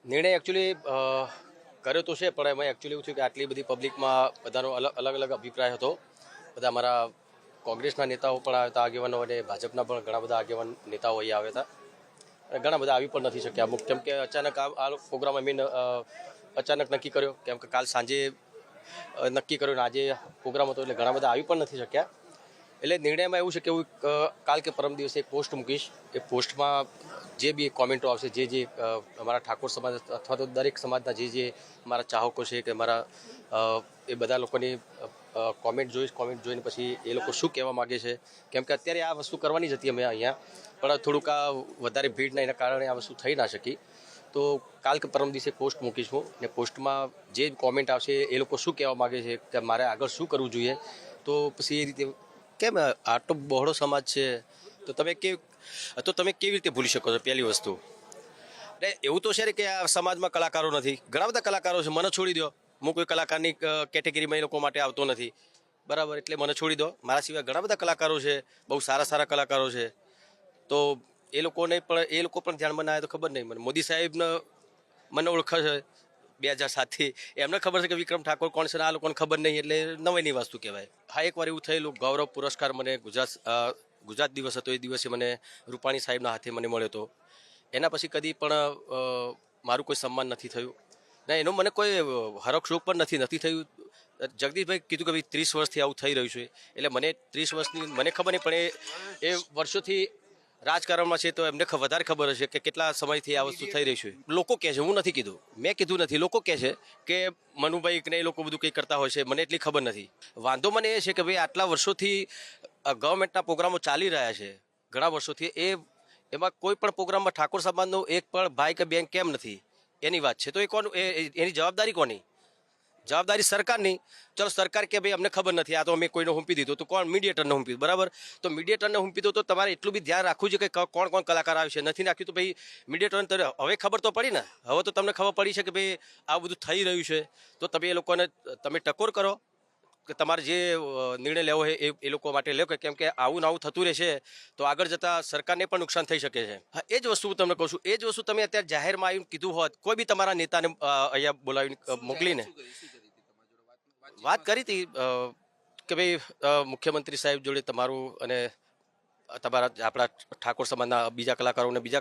નિર્ણય એકચ્યુઅલી કર્યો તો છે, પણ એમાં એકચ્યુઅલી એવું થયું કે આટલી બધી પબ્લિકમાં બધાનો અલગ અલગ અભિપ્રાય હતો. બધા અમારા કોંગ્રેસના નેતાઓ પણ આવ્યા હતા, આગેવાનો, અને ભાજપના પણ ઘણા બધા આગેવાન નેતાઓ અહીં આવ્યા હતા. અને ઘણા બધા આવી પણ નથી શક્યા અમુક, કેમ કે અચાનક આ પ્રોગ્રામ અમે અચાનક નક્કી કર્યો, કેમ કે કાલ સાંજે નક્કી કર્યો ને આજે પ્રોગ્રામ હતો, એટલે ઘણા બધા આવી પણ નથી શક્યા. એટલે નિર્ણયમાં એવું છે કે હું કાલ કે પરમ દિવસે એક પોસ્ટ મૂકીશ. એ પોસ્ટમાં જે બી કોમેન્ટો આવશે, જે અમારા ઠાકોર સમાજ અથવા તો દરેક સમાજના જે મારા ચાહકો છે કે મારા એ બધા લોકોની કોમેન્ટ જોઈશ. કોમેન્ટ જોઈને પછી એ લોકો શું કહેવા માગે છે, કેમ કે અત્યારે આ વસ્તુ કરવાની જ હતી અમે અહીંયા, પણ થોડુંક આ વધારે ભીડના એના કારણે આ વસ્તુ થઈ ના શકી. તો કાલ કે પરમ દિવસે પોસ્ટ મૂકીશ હું, ને પોસ્ટમાં જે કોમેન્ટ આવશે એ લોકો શું કહેવા માગે છે કે મારે આગળ શું કરવું જોઈએ. તો પછી એ રીતે કેમ આટલો બહોળો સમાજ છે તો તમે કેવી રીતે ભૂલી શકો છો? પહેલી વસ્તુ એટલે એવું તો છે ને કે આ સમાજમાં કલાકારો નથી, ઘણા બધા કલાકારો છે. મને છોડી દો, હું કોઈ કલાકારની કેટેગરીમાં એ લોકો માટે આવતો નથી, બરાબર? એટલે મને છોડી દો. મારા સિવાય ઘણા બધા કલાકારો છે, બહુ સારા સારા કલાકારો છે. તો એ લોકો પણ ધ્યાનમાં ના આવે તો ખબર નહીં. મને મોદી સાહેબને મને ઓળખે છે 2007થી, એમને ખબર છે કે વિક્રમ ઠાકોર કોણ છે, આ લોકોને ખબર નહીં, એટલે નવાઈની વસ્તુ કહેવાય. હા, એકવાર એવું થયેલું, ગૌરવ પુરસ્કાર મને ગુજરાત દિવસ હતો, એ દિવસે મને રૂપાણી સાહેબના હાથે મને મળ્યો હતો. એના પછી કદી પણ મારું કોઈ સન્માન નથી થયું ને એનો મને કોઈ હરખ શોખ પણ નથી થયું. જગદીશભાઈ કીધું કે ભાઈ 30 વર્ષથી આવું થઈ રહ્યું છે, એટલે મને 30 વર્ષની મને ખબર નહીં, પણ એ વર્ષોથી રાજકારણમાં છે તો એમને વધારે ખબર હશે કે કેટલા સમયથી આ વસ્તુ થઈ રહી છે. લોકો કહે છે, હું નથી કીધું, મેં કીધું નથી, લોકો કહે છે કે મનુભાઈ ને એ લોકો બધું કંઈ કરતા હોય છે, મને એટલી ખબર નથી. વાંધો મને એ છે કે ભાઈ આટલા વર્ષોથી ગવર્મેન્ટના પ્રોગ્રામો ચાલી રહ્યા છે, ઘણા વર્ષોથી, એમાં કોઈ પણ પ્રોગ્રામમાં ઠાકોર સમાજનો એક પણ ભાઈ કે બેન કેમ નથી, એની વાત છે. તો એ કોનું, એની જવાબદારી કોની? જવાબદારી સરકારની. ચલો સરકાર કે ભાઈ અમને ખબર નથી, આ તો અમે કોઈને હુંપી દીધું, તો કોણ? મીડિયેટરને હુંપી, બરાબર? તો મીડિયેટરને હુંપી દો તો તમારે એટલું બી ધ્યાન રાખવું છે કે કોણ કોણ કલાકાર આવે છે. નથી નાખ્યું તો ભાઈ મીડિયેટરને હવે ખબર તો પડી ને, હવે તો તમને ખબર પડી છે કે ભાઈ આ બધું થઈ રહ્યું છે. તો તમે એ લોકોને તમે ટકોર કરો કે તમારે જે નિર્ણય લેવો હોય એ લોકો માટે લે, કેમ કે આવું ને આવું થતું રહેશે તો આગળ જતાં સરકારને પણ નુકસાન થઈ શકે છે. હા, એ જ વસ્તુ હું તમને કહું છું. એ જ વસ્તુ તમે અત્યારે જાહેરમાં આવીને કીધું હોત, કોઈ બી તમારા નેતાને અહીંયા બોલાવીને મોકલીને વાત કરી હતી કે ભાઈ મુખ્યમંત્રી સાહેબ જોડે તમારું અને તમારા આપણા ઠાકોર સમાજના બીજા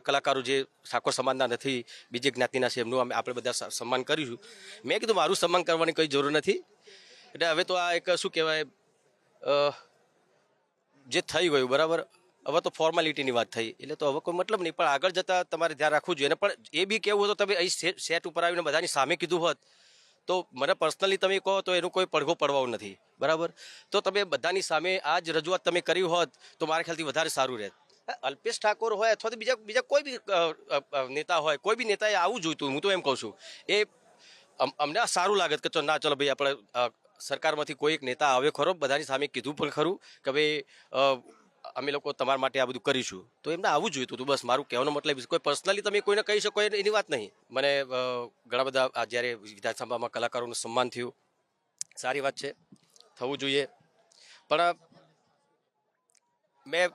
કલાકારો જે ઠાકોર સમાજના નથી, બીજી જ્ઞાતિના છે, એમનું આપણે બધા સન્માન કરીશું. મેં કીધું મારું સન્માન કરવાની કંઈ જરૂર નથી. એટલે હવે તો આ એક શું કહેવાય, જે થઈ ગયું, બરાબર? હવે તો ફોર્માલિટીની વાત થઈ, એટલે તો હવે કોઈ મતલબ નહીં. પણ આગળ જતાં તમારે ધ્યાન રાખવું જોઈએ. પણ એ બી કેવું હતું, તમે અહીં સેટ ઉપર આવીને બધાની સામે કીધું હોત તો મને પર્સનલી તમે કહો તો એનો કોઈ પડઘો પડવાનો નથી, બરાબર? તો તમે બધાની સામે આ જ રજૂઆત તમે કરી હોત તો મારા ખ્યાલથી વધારે સારું રહે. અલ્પેશ ઠાકોર હોય અથવા તો બીજા કોઈ બી નેતા હોય, કોઈ બી નેતાએ આવું જોઈતું. હું તો એમ કહું છું, એ અમને સારું લાગે કે ના ચલો ભાઈ આપણે સરકારમાંથી કોઈ એક નેતા આવે ખરો, બધાની સામે કીધું પણ ખરું કે ભાઈ અમે લોકો તમારા માટે આ બધું કરીશું, તો એમને આવું જોઈતું હતું. બસ મારું કહેવાનો મતલબ કોઈ પર્સનલી તમે કોઈને કહી શકો એની વાત નહીં. મને ઘણા બધા જ્યારે વિધાનસભામાં કલાકારોનું સન્માન થયું, સારી વાત છે, થવું જોઈએ. પણ મેં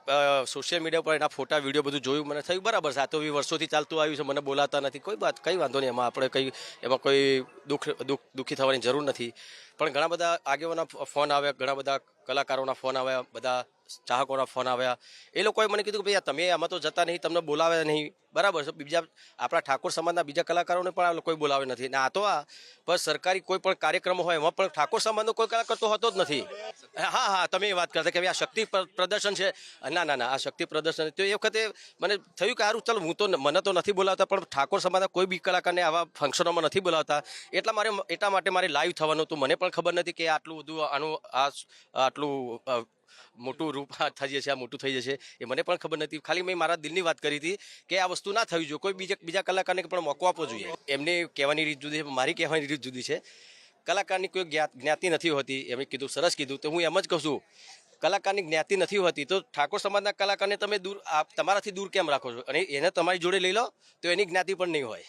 સોશિયલ મીડિયા પર એના ફોટા વિડીયો બધું જોયું, મને થયું બરાબર છે, આ તો વર્ષોથી ચાલતું આવ્યું છે, મને બોલાતા નથી, કંઈ વાંધો નહીં, એમાં કોઈ દુઃખી થવાની જરૂર નથી. પણ ઘણા બધા આગેવાના ફોન આવ્યા, ઘણા બધા કલાકારોના ફોન આવ્યા, બધા ચાહકોના ફોન આવ્યા. એ લોકોએ મને કીધું કે ભાઈ તમે આમાં તો જતા નહીં, તમને બોલાવે નહીં, બરાબર છે. બીજા આપણા ઠાકોર સમાજના બીજા કલાકારોને પણ આ લોકોએ બોલાવે નથી. ને આ તો પણ સરકારી કોઈ પણ કાર્યક્રમો હોય એમાં પણ ઠાકોર સમાજનો કોઈ કલાકાર તો હોતો જ નથી. હા, તમે એ વાત કરતા કે ભાઈ આ શક્તિ પ્રદર્શન છે. ના, આ શક્તિ પ્રદર્શન તો એ વખતે મને થયું કે સારું, ચાલો મને તો નથી બોલાવતા, પણ ઠાકોર સમાજના કોઈ બી કલાકારને આવા ફંક્શનોમાં નથી બોલાવતા. એટલા માટે મારે લાઈવ થવાનું હતું. મને પણ ખબર નથી કે આટલું બધું આટલું મોટું રૂપ થઈ જશે, આ મોટું થઈ જશે, એ મને પણ ખબર નથી. ખાલી મેં મારા દિલની વાત કરી હતી કે આ વસ્તુ ના થવી જોઈએ. કોઈ બીજા કલાકારને પણ મોકો આપવો જોઈએ. એમની કહેવાની રીત જુદી છે, મારી કહેવાની રીત જુદી છે. કલાકારની કોઈ જ્ઞાતિ નથી હોતી, એમણે કીધું, સરસ કીધું. તો હું એમ જ કહું છું, કલાકારની જ્ઞાતિ નથી હોતી તો ઠાકોર સમાજના કલાકારને તમે તમારાથી દૂર કેમ રાખો છો? અને એને તમારી જોડે લઈ લો તો એની જ્ઞાતિ પણ નહીં હોય.